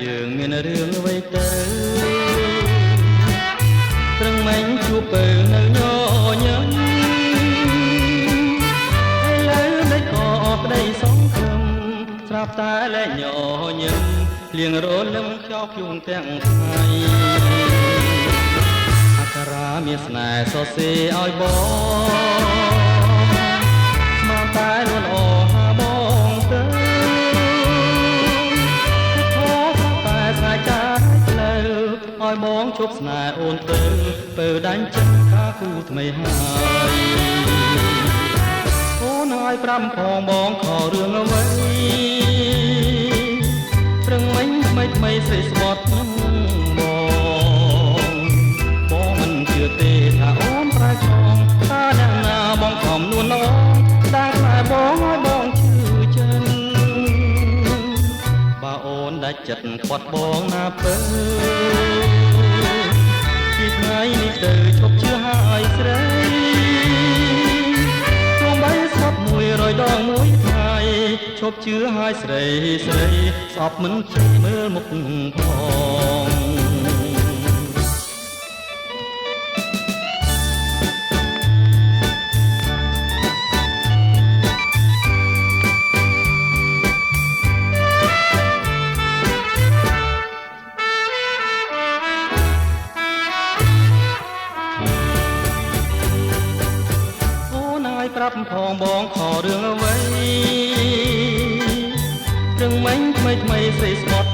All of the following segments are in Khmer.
យើងមានរឿងអ្វីទៅត្រឹងមិនជួបទៅនៅញញឹមឥឡូវមិនក៏ក្តីសង្ឃឹមស្រាប់តែលែងញញឹមលៀងរលឹមខ្យល់ភ្យុងទាំងថ្ងៃអក្សរាមានស្នេហ៍សរសេរឲ្យបងស្មានតែលួនអហាបងទៅឲ្យបងជប់ស្នេហ៍អូនទៅបើដាញ់ចិត្តការគូថ្មីហើយអូនឲ្យប្រាំផងបងខរឿងអ្វីព្រឹងមិញថ្មីថ្មីស្រីស្បត់នឹងបងមិនជឿទេថាអូនប្រែឆ្លងថាអ្នកណាបងខំនួនឡងដែលខ្លាបងឲ្យបងឈឺចិនបើអូនដាច់ចិត្តខ្វាត់បងណាពើថ្ងៃនេះទៅឈប់ជឿហើយស្រីទោះបីស្បត់100ដងមួយថ្ងៃឈប់ជឿហើយស្រីស្អប់មិនចេះមើលមុខផងប្រាប់ផងបងខរឿងអ្វីរឿងមិញថ្មីថ្មីស្រីស្បត់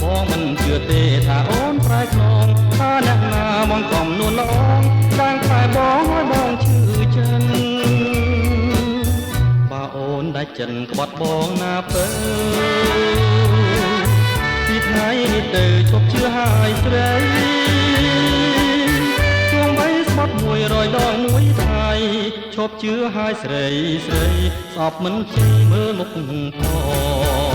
បងមិនជឿទេថាអូនប្រែខ្នងថាអ្នកណាបងកំនួនល្អដាងខ្សែបងឲ្យបងឈឺចិនបើអូនដាច់ចិនក្បត់បងណាពើពីថ្ងៃនេះទៅឈប់ជឿហើយស្រី100ដងមួយថ្ងៃឈប់ជឿហើយស្រីស្អប់មិនជិះមើលមុខផង